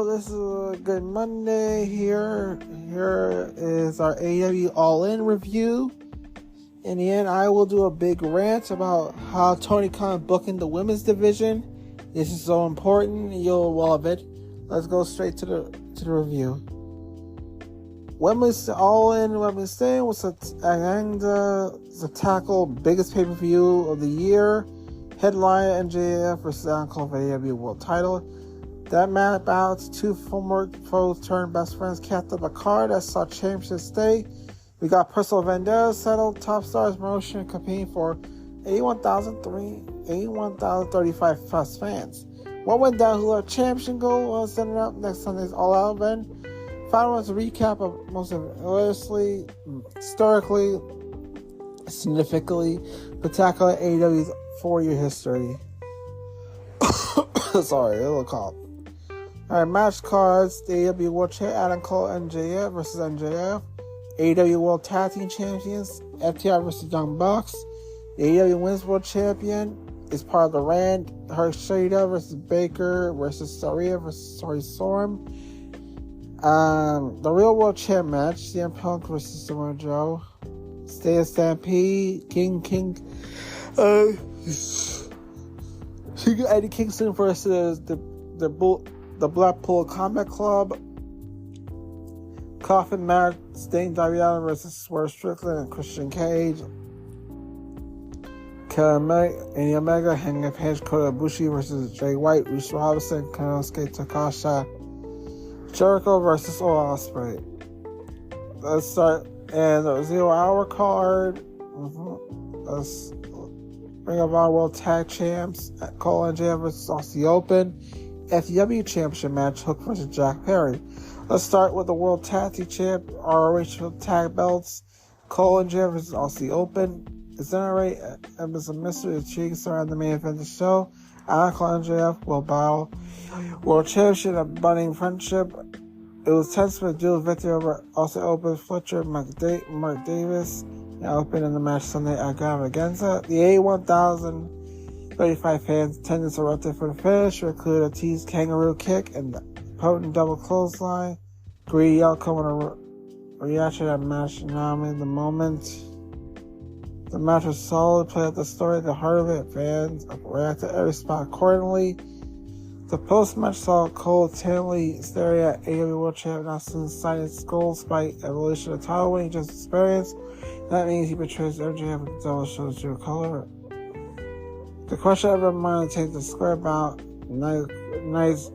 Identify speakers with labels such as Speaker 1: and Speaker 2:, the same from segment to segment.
Speaker 1: this is a good Monday. Here is our AEW All-In review. In the end, I will do a big rant about how Tony Khan booking the women's division. This is so important. You'll love it. Let's go straight to the review. Women's All-In Women's Day was the tackle biggest pay-per-view of the year. Headline MJF versus Adam Cole for the AEW World Title. That match balanced two former foes turned best friends capped up a card that saw championship stay. We got personal vendetta settled. Top Stars promotion competing for 81,035 plus fans. What went down? Who our championship goal was setting up next Sunday's All Out event. Final was a recap of most historically, significantly, spectacular AEW's 4-year history. Sorry, a little cough. Alright, match cards. The AEW World Champ Adam Cole MJF versus MJF. AEW World Tag Team Champions FTR versus Young Bucks. The AEW Women's World Champion is part of the rant. Shida versus Baker versus Saria versus Storm. The Real World Champ match. CM Punk versus Samoa Joe. Stay of Stampede. Eddie Kingston versus the Blackpool Combat Club. Coffin match. Sting, Darby Allin versus Swerve Strickland and Christian Cage. Kenny Omega, Hangman Page, Kota Ibushi versus Jay White, Bruce Robinson, Konosuke Takasha, Jericho versus Ospreay. Let's start. And the 0 hour card. Let's Ring of Honor World Tag Champs. Cole and JF versus Aussie Open. FTW Championship match. Hook versus Jack Perry. Let's start with the World Tag Team Champ. ROH Tag Belts. Cole and JF versus Aussie Open. Is generate as a mystery intrigue surrounding the main event of the show. Cole and JF will battle World Championship and budding friendship. It was tense with dual victory over Aussie Open, Fletcher, Mark Davis. And open in the match Sunday at Againza. The 81,035 fans attendance erupted for the finish, included a tease kangaroo kick and the potent double clothesline. Greedy outcome and a reaction to that match in the moment. The match was solid, played out the story, the heart of it. Fans reacted to every spot accordingly. The post-match saw Cole tentatively staring at AEW World Champion Austin citing Skull Spike evolution of title winning just experienced. That means he betrays MJF with the devil shows true color. The question ever mind takes the square bout. Nice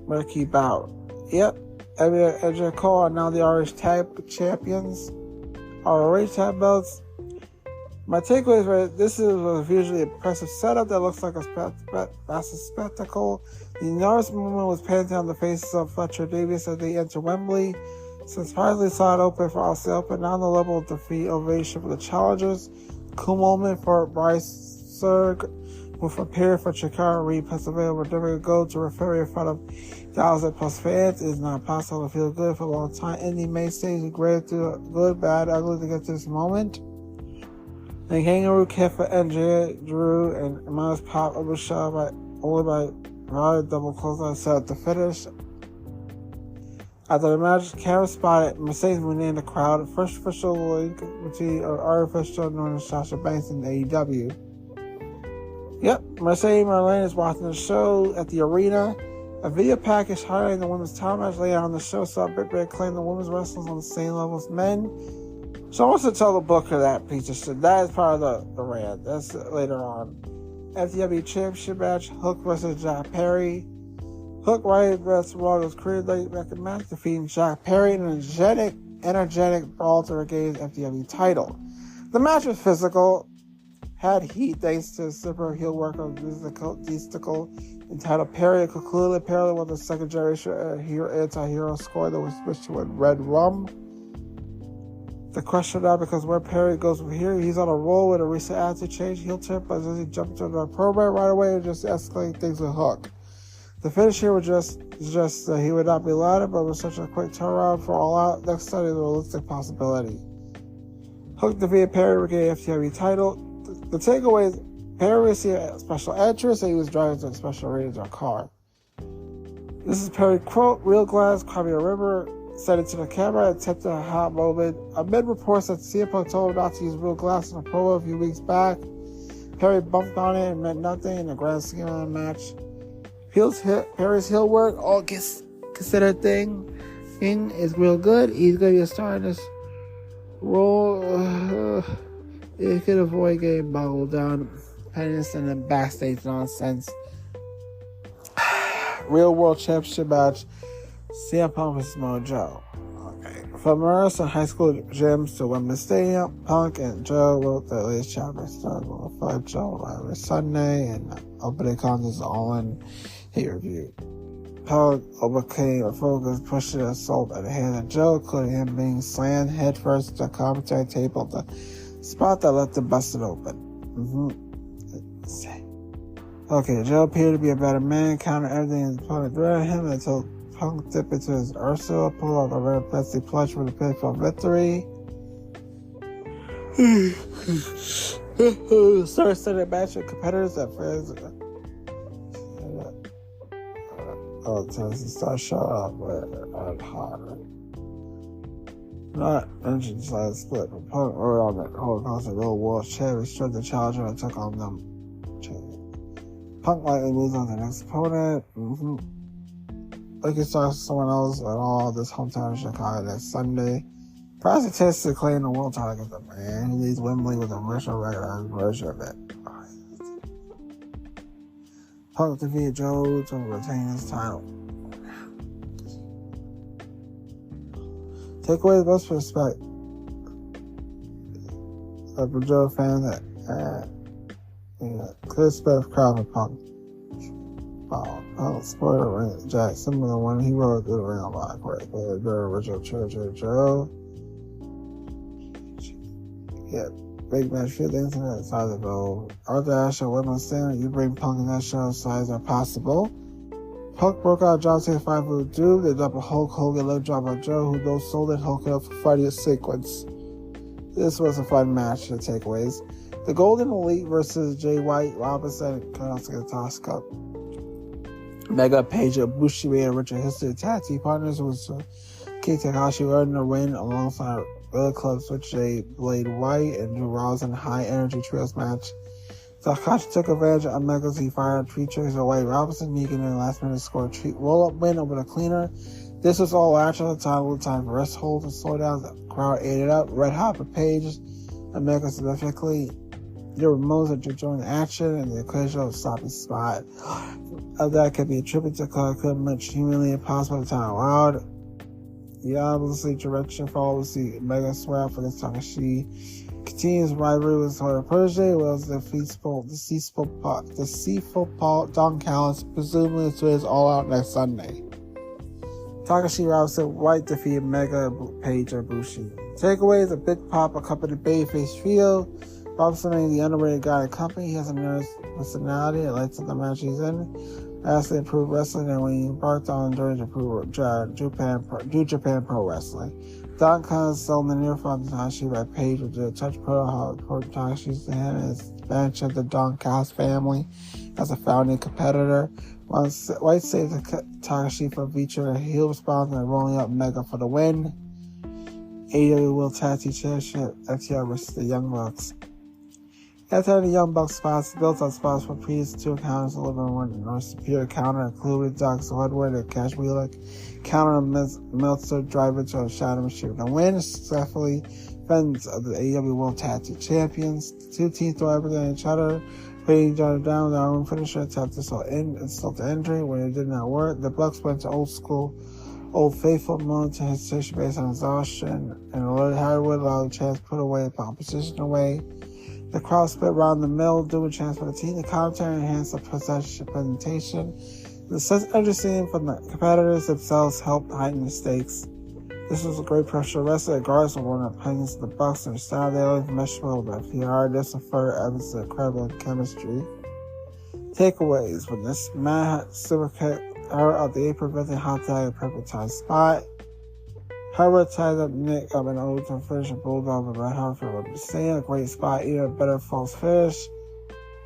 Speaker 1: murky bout. Yep, MJF Cole are now the ROH Tag Champions. ROH Tag Belts. My takeaway is that this is a visually impressive setup that looks like a massive spectacle. The enormous moment was painted on the faces of Fletcher Davis as they enter Wembley. Surprisingly saw it open for Aussie Open, now on the level of defeat ovation for the challengers. Cool moment for Bryce Serg, who prepared for Chicago Reed, Pennsylvania, where they're going to go to referee in front of 1,000 plus fans. It is not possible to feel good for a long time. Indie mainstays great through good, bad, ugly to get to this moment. The kangaroo kick for NJ Drew and Miles Pop was shot only by Rod double clothesline set at the finish. After the match, camera spotted Mercedes Moné in the crowd. First official link between our official known as Sasha Banks and AEW. Yep, Mercedes Moné is watching the show at the arena. A video package highlighting the women's title match later on the show saw Big Red claim the women's wrestlers on the same level as men. So I want to tell the booker that piece of shit. That is part of the rant. That's later on. FTW Championship match. Hook versus Jack Perry. Hook right versus Rollins career late record match, defeating Jack Perry in an energetic brawl to regain his FTW title. The match was physical, had heat thanks to the super heel work of Mystical entitled Perry. Concluded apparently with the second generation anti-hero score that was switched to a red rum. The question now, because where Perry goes from here, he's on a roll with a recent attitude change, heel turn, but does he jump into the program right away and just escalate things with Hook? The finish here was just he would not be louder, but with such a quick turnaround for All Out, next study is a realistic possibility. Hook defeated Perry, regained FTW title. The takeaway is Perry received a special entrance and he was driving to a special rated car. This is Perry quote, real glass, climbing a river, said it to the camera, attempted a hot moment. Amid reports that CM Punk told him not to use real glass in a promo a few weeks back, Perry bumped on it and meant nothing in the grand scheme of the match. Perry's heel work, all gets considered thing is real good. He's going to be a star in this role. He could avoid getting boggled down, penance, and then backstage nonsense. Real World Championship match, CM Punk vs. Mojo. Okay. From Morrison High School gyms to Wembley Stadium, Punk and Joe wrote the latest chapter. Started with fight Joe every Sunday, and opening contest all in hate review. Punk overcame a focus, pushing an assault at the hand of Joe, including him being slammed headfirst to the commentary table, the spot that left him busted open. Okay, Joe appeared to be a better man, countered everything his opponent threw at him until Punk dipped into his Ursula, pulled off a very plastic clutch for the pinfall victory. Star-studded match with competitors that fans. Tennessee Star shut up at hard. Not mentioned side split, but Punk wrote on that whole concert Real World Champion, struck the challenger and took on them. Punk likely moves on to the next opponent. Like he starts someone else at all this hometown in Chicago next Sunday. Price attempts to claim the world title against the man who leads Wembley with a virtual record version of it. Punk defeated Joe to retain his title. Take away the best respect of a Joe fan that clear spell of crowd for Punk. Spoiler ring Jack, similar one he wrote through the ring a lot, right? But the original Church of Joe. Yeah, big match, few things in that side of the goal. Arthur Ashe and Women Standard, you bring Punk in that show size are possible. Punk broke out John Cena's 5-foot dude. They dropped a Hulk Hogan leg drop on Joe, who those sold it Hulk up for fighting a sequence. This was a fun match, the takeaways. The Golden Elite versus Jay White, Robinson, and Konosuke Tosca. Mega Page of Bushiroad and Richard History tag team partners was King Takahashi earned a win alongside Bullet Club Switch Jay Blade White and Drew Ross in a high energy trios match. Takahashi took advantage of Omega's he fired tree triggers away. Robinson Negan in the last minute scored a roll-up win over the cleaner. This was all action at the time, with time for rest holds and slowdowns. The crowd ate it up. Red Hot for Page, Omega significantly. There were moments that joined the action and the occasional stopping spot of that could be attributed to could much humanly impossible at the time allowed. The obviously direction follows the Omega swear for against Takahashi. Continues rivalry with her protege, was the deceitful Paul Don Callis, presumably to his all out next Sunday. Takahashi Robinson White defeated Mega Page and Bushi. Takeaways: a big pop accompanied babyface trio. Robinson ain't the underrated guy in the company. He has a nervous personality that lights up the match he's in. Vastly improved wrestling, and when he embarked on during New Japan Pro Wrestling. Don Callis sold the near front Takahashi by Page with the touch pro how important Takashi's to him as bench of the Don Callis family as a founding competitor. Once White saved Takahashi from featuring a heel response and rolling up Mega for the win. AEW World Tag Team Championship FTR versus the Young Bucks. After the Young Bucks spots, built on spots from previous two encounters, delivering one North Superior counter, including Doc Woodward and Cash Wheeler. Counter Meltzer driver to a Shadow Machine and win. Successfully defense of the AEW World Tag Team Champions. The two teams throw everything at each other, putting each other down with their own finisher, attempt to insult the injury. When it did not work, the Bucks went to Old Faithful mode to his position based on exhaustion, and Lord Howard allowed the chance to put away the opposition away. The crowd split around the middle, doing a chance for the team. The commentary enhanced the presentation. The sense of understanding from the competitors themselves helped heighten the stakes. This was a great pressure wrestling, regardless of one of the opinions of the Bucks and their style. They always meshed well with FTR. This was further evidence of incredible chemistry. Takeaways from this match: super kick her out the apron, preventing hot tag at perfect time spot. Herbert tagged up Nick up and over to finish a bulldog with Red Hot for a great spot, even a better false finish.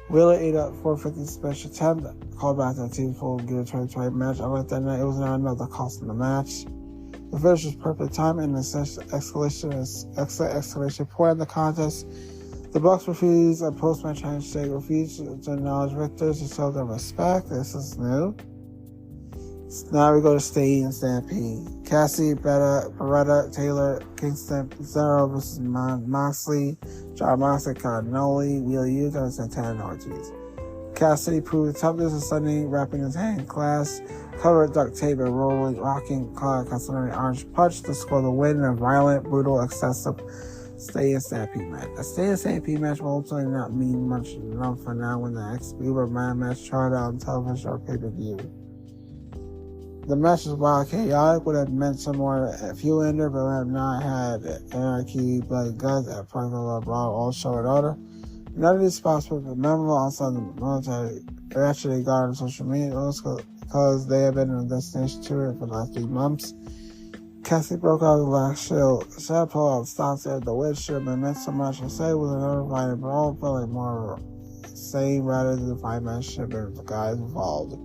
Speaker 1: Wheeler ate up 450 special attempt. Called back to the team's full gear 2020 match. I like that night. It was not another cost in the match. The finish was perfect time and an exclamation point in the contest. The Bucks refused a post-match handshake, refused to acknowledge victors to show them respect. This is new. Now we go to Stadium Stampede. Cassie, Beretta, Taylor, Kingston, Zero versus Moxley, John Moxley, Cardinoli, Wheeler Yuta, and Santana Ortiz. Cassidy proved toughness of Sunday, wrapping his hand in class, covered duct tape and rolling, rocking, customary orange punch to score the win in a violent, brutal, excessive Stadium Stampede match. A Stadium Stampede match will ultimately not mean much enough for now when the Uber Man match tried out on television or pay-per-view. The match was wild, chaotic, would have meant some more fuel in there, but would have not had anarchy, blood, guts, at Parker, Brawl, all show and order. None of these spots were memorable outside the military. They actually got on social media because they have been in a destination tour for the last 3 months. Cassie broke out of the last shield. Sad pull out stops at the windshield, but meant so much to say was another fighting brawl, felt like more same rather than the 5-man ship and the guys involved.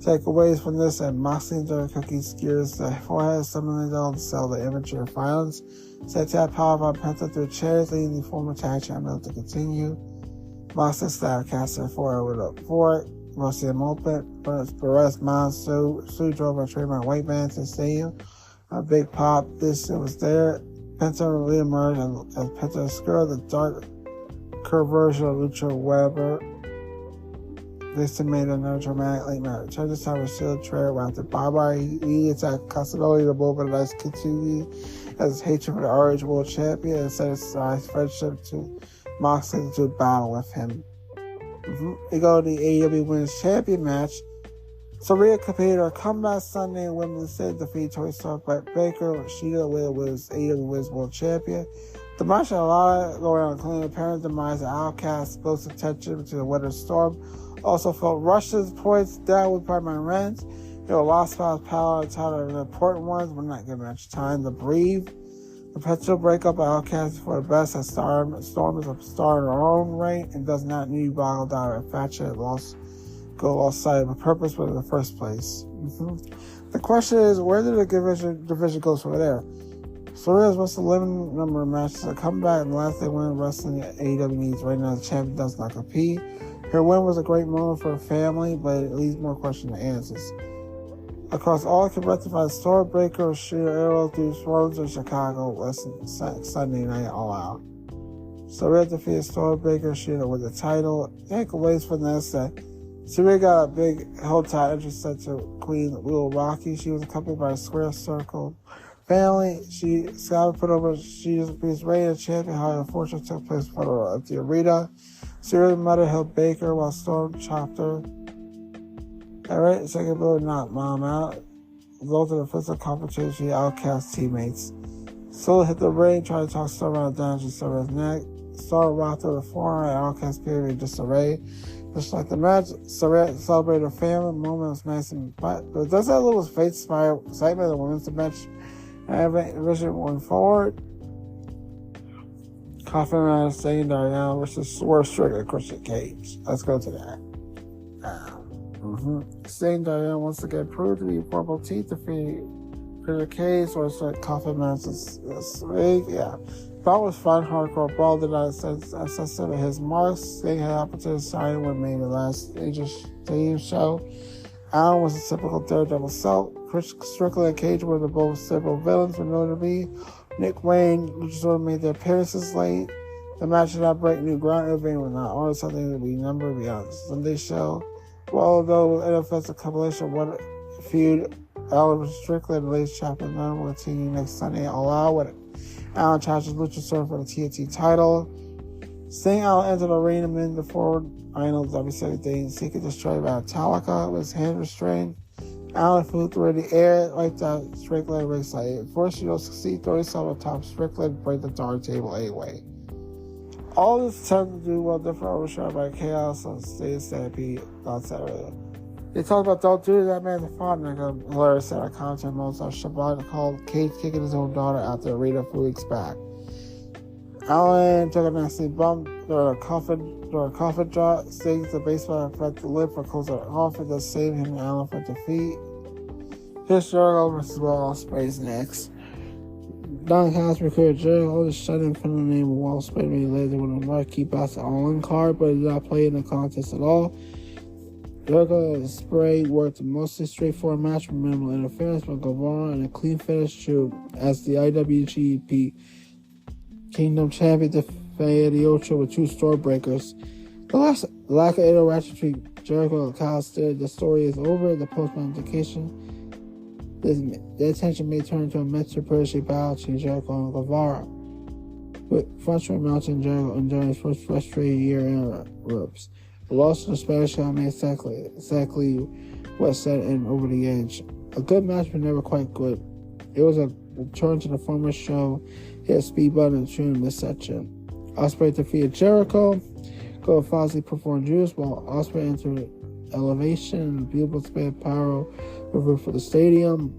Speaker 1: Takeaways from this and Moxley and Dirty Cookie skewers the forehead, summoning them to sell the immature violence. Santana power by Penta through chairs, leading the former tag champion to continue. Moxley stabbed Cassidy forward with a fork. Rusty and open. Perez Mom Sue drove a trademark white van to the stadium. A big pop. This was there. Penta reemerged as Penta skirted the dark curve version of Lucha Weber. This made another dramatic late match return. This time with Shield Trail after Barbara. He attacked Casanova. The move of the nice continued as his hatred for the RH World Champion and set aside friendship to Moxley to battle with him. We go to the AEW Women's Champion match. Saraya competed her comeback Sunday in Women's State defeat Tori Stark by Baker. Sheeta was AEW Women's World Champion. The match had a lot going on, including apparent demise of Outcast, explosive tension to the Winter Storm. Also felt Russia's points down with primary rant. There were lost spots, power, and title of the important ones, but not given much time to breathe. The potential breakup of Outcast for the best as Storm is a star in her own right and does not need boggled down or infatuated lost sight of a purpose but in the first place. The question is, where did the division go from there? Soria's must have limited number of matches to come back, and the last they win wrestling at AEW needs right now. The champion does not compete. Her win was a great moment for her family, but it leaves more questions than answers. Across all, can rectify the Stormbreaker, Sheer Arrow through Swans in Chicago Sunday night all out. Saraya defeated Stormbreaker, Sheer with the title. Takeaways from this that Saraya got a big Hilltop entrance set to Queen Will Rocky. She was accompanied by a Square Circle family. She was ready to champion. However, unfortunately took place in front of the arena. Saraya mother held Baker while Storm chopped her. Alright, second blow knocked Mom out. Resulted in physical confrontation with Outcast teammates. Solo hit the ring, tried to talk Storm out of damage to Sarah's neck. Storm rocked her the forearm and Outcast period in disarray. Just like the match, Saraya celebrated her family. Moment was nice and but does that little face smile excitement of the women's match and division going forward? Coffin around Sting Darian versus Swerve Strickland and Christian Cage. Let's go to that. Sting Darian once again proved to be Purple Teeth defeated Christian Cage, or Coffin match this week. Yeah. That was fun, hardcore brawl that I assessed of his marks. Sting had opportunity to sign when made the last Angel Stadium show. Allen was a typical Daredevil self. Chris Strickland and Cage were the both several villains were known to be. Nick Wayne, Luchasaurus made their appearances late. The match did not break new ground. Everything was not always something that we remember beyond the Sunday show. Well, though NFL's a compilation of one feud, Allen Strickland and Lace Chapman will continue next Sunday all out with Allen challenges Luchasaurus for the TNT title. Sting Allen entered the arena in the forward finals W17. Seeking destroyed by Metallica with his hand restrained. Allen flew through the air, wiped out Strickland ringside. First, you don't succeed, throw yourself on top of Strickland, break the dark table anyway. All this attempt to do well different overshot by Chaos on State Stampede on Saturday. They talked about don't do that man the father, like a hilarious set of content modes on Shabbat called Cage kicking his own daughter out the arena a few weeks back. Allen took a nasty bump during a coffin drop. Stings the baseball affected lip for closer coffin that saved him and Allen for defeat. Chris Jericho versus Will Ospreay's next. Don Callis recruited Jericho to shut in from the name of Will Ospreay when he later won a marquee box all-in card, but did not play in the contest at all. Jericho and Ospreay worked a mostly straightforward match with minimal interference from Guevara and a clean finish to as the IWGP Kingdom Champion defeated the Ocho with 2 store breakers. The lack of interaction between Jericho and Callis stated the story is over. The post-match indication the attention may turn to a mental battle between Jericho and Guevara, with frustrated Mountain Jericho enduring his first frustrated year in ropes. The loss of the Spanish guy made exactly what set him over the edge. A good match, but never quite good. It was a return to the former show. Hit a speed button and tune this section. Ospreay defeated Jericho. Go Fozzy performed Juice while Ospreay entered Elevation and a beautiful spin pyro over for the stadium.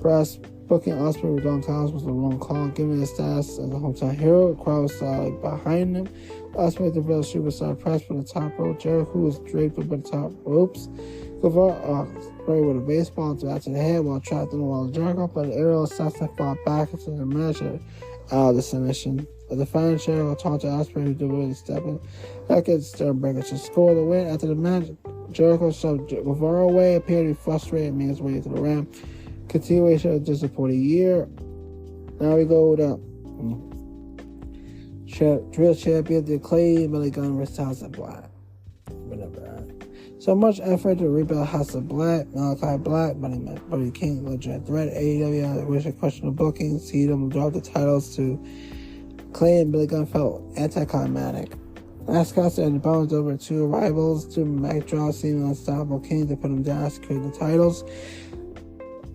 Speaker 1: Brass booking Ospreay with Don Callis was the wrong call, given his status as a hometown hero. The crowd was solid behind him. Ospreay developed superstar press for the top rope. Jericho was draped over the top ropes. Guevara Ospreay with a baseball to the head while trapped in the wall of Jericho, but an aerial assassin fought back into the match out of the submission. A defiant Jericho taunted Ospreay who delivered the stepping. That gets Sternberger to score the win. After the match, Jericho shoved Guevara away, appeared to be frustrated and made his way to the ramp. Continuation of a disappointing year. Now we go to Drill Champion, the Clay, Billy Gunn versus House of Black. So much effort to rebuild House of Black, Malachi Black, Buddy King, Legend Threat, AEW, which questionable bookings, see them drop the titles to Clay and Billy Gunn felt anticlimactic. Mascots and the Bones over 2 rivals, to McDraw seeming unstoppable King to put him down, secured the titles.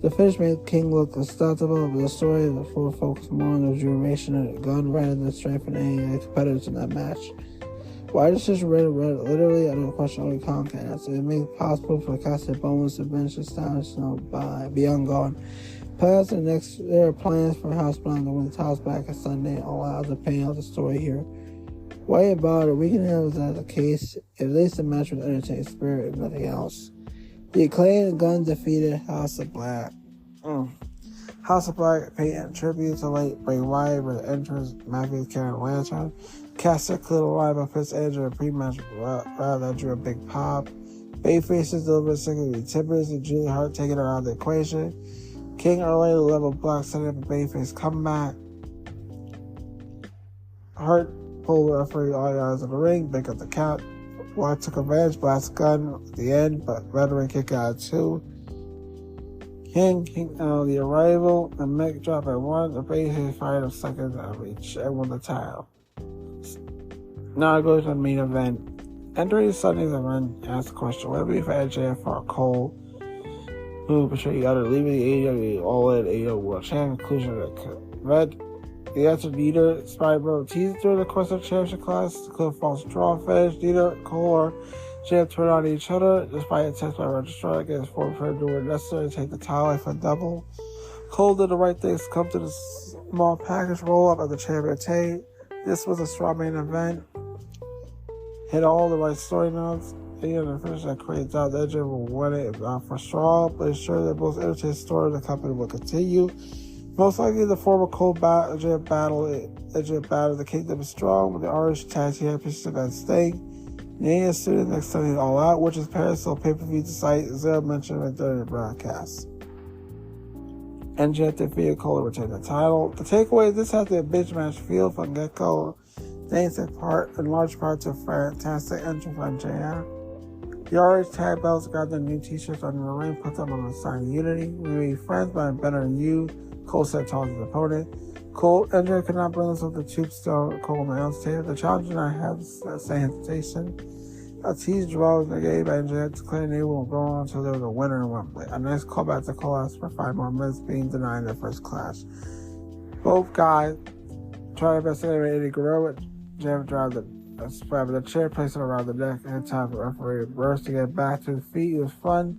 Speaker 1: The finish made King look unstoppable, but the story of the full focus more on the duration of the gun rather than strengthening any competitors in that match. Why decision literally under the question only Kong can answer. It makes it possible for the casted Bowens to finish established by Beyond Gone. There are plans for House Blonde to win the titles back on Sunday, all out to pay out the story here. Why about it? We can handle that the case. At least the match was entertaining spirit, if nothing else. The acclaimed Gun defeated House of Black. House of Black paid tribute to late Bray Wyatt with entrance Matthew Karen Lantern. Caster cleared a line by Fitz Andrew in a pre-match round that drew a big pop. Bayfaces delivered secondary timbers and Julie Hart taking her out of the equation. King early level Black setting up a Bayface comeback. Hart pulled the referee all yards of the ring, picked up the count. Black took advantage, blast gun at the end, but veteran kick out 2. King the arrival, and Mick dropped at 1. The Bayface fired a second reach and won the title. Now I go to the main event. Entering Sunday's event, asked the question, will it be for AJF Cole, who portrayed the other, leaving the AgostoAllElite AO World Champion, conclusion of the event. The answer Dieter Spybro teased during the course of the championship class, including false draw finish. Dieter, Cole, or Jam turned on each other, despite attempts by Registrar against former friend doing it necessary to take the title away for double. Cole did the right things, come to the small package roll up at the champion tape. This was a strong main event. Hit all the right story notes. The finish that creates out the edge will win it if not for straw, but it's sure that most entertaining story of the company will continue. Most likely the former Cole battle the Kingdom is strong with the Orange Tag Team Championship against Sting. Nania student next Sunday All Out, which is Paris pay-per-view to site zero mention during the broadcast. MJF defeated Cole to retain the title. The takeaway, this has the bitch match feel from get-go, thanks in large part to fantastic entrance from MJF. The Orange Tag Belts got their new t-shirts under the ring, put them on the sign of Unity. We made friends, but I'm better than you. Cole said to his opponent. Cole Andrew could not bring us up the tombstone. Cole announced table. The challenge did not have the same hesitation. A tease draw was negated by Andrew, declaring they will go on until there was a winner in Wembley. A nice callback to Cole asked for 5 more minutes, being denied their first clash. Both guys tried to investigate Eddie Guerrero, Jam drive the chair, placed it around the neck, and time for the referee to burst to get back to the feet. It was fun.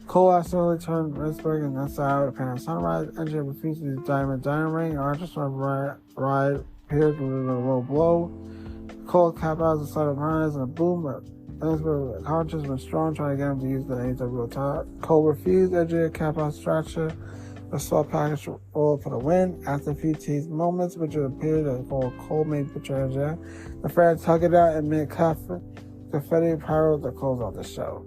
Speaker 1: Cole accidentally turned Ritzberg and inside out of Pan Sunrise. NJ refused to use Diamond ring. Archer sort of ride appeared with a low blow. Cold cap out the side of harness and a boom. Elizabeth conscious but strong, trying to get him to use the AW top. Cole refused, engineer cap out stretcher. A small package rolled for the win. After a few teased moments, which appeared as Cole made the transition, the fans tugged it out and mid-cuff. Confetti pyro to close out the show.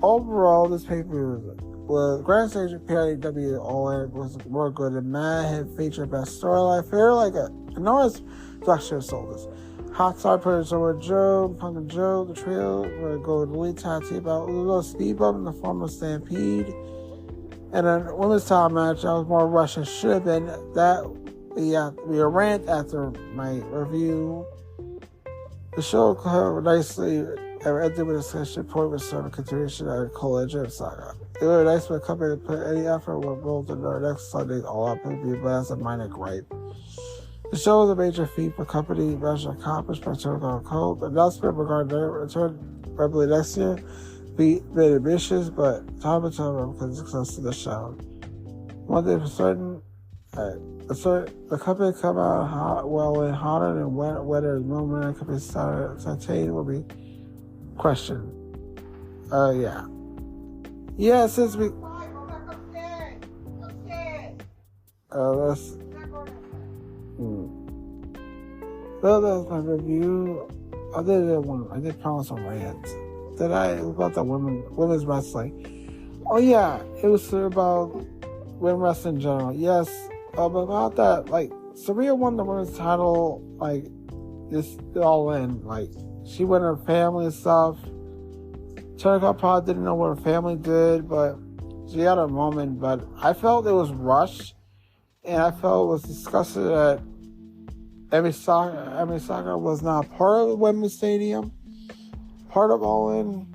Speaker 1: Overall, this paper was Grand Stage AgostoAllElite was more good than Mad Hit featured best storyline. Fair like a enormous structure of souls. Hot Star put it over Joe, Punk and Joe, the trio, where go to lead tag team about a little speed bump in the form of Stampede. And then women's title match, that was more rushed and should have been. That we a rant after my review. The show covered nicely and ended with a discussion point with some continuation of Cole and Jim saga. It would be nice for the company to put any effort with rolled into our next Sunday's all-out PPV, but that's a minor gripe. The show was a major feat for company measure accomplished by Turtle Cole. The announcement regarding their return probably next year be been ambitious, but time will tell because the success of the show. One thing for certain, the company come out hot, well and hotter than weather is moment. The company's titanium will be questioned. Yeah, since we let's. Well, that was my review. I did promise a rant. About the women's wrestling. Oh yeah, it was about women's wrestling in general. Yes, but about that, like Saraya won the women's title, like this all in. Like she went her family and stuff. Turner probably didn't know what her family did, but she had her moment. But I felt it was rushed, and I felt it was disgusting that Emi Sakura was not part of the women's stadium. Part of All In,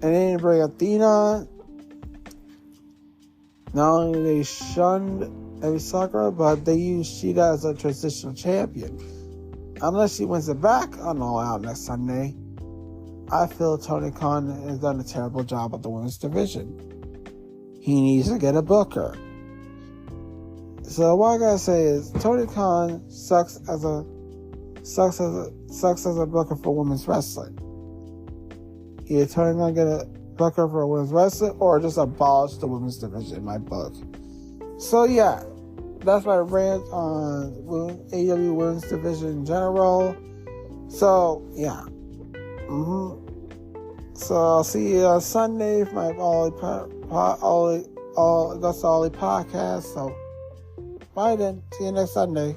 Speaker 1: and they didn't bring Athena. Not only they shunned Emi Sakura, but they used Shida as a transitional champion. Unless she wins it back on All Out next Sunday, I feel Tony Khan has done a terrible job with the women's division. He needs to get a booker. So what I gotta say is Tony Khan sucks as a booker for women's wrestling. Either Tony Khan get a booker for women's wrestling or just abolish the women's division in my book. So yeah, that's my rant on AEW women's division in general. So yeah. So I'll see you on Sunday for my AgostoAllElite Podcast. So bye then. See you next Sunday.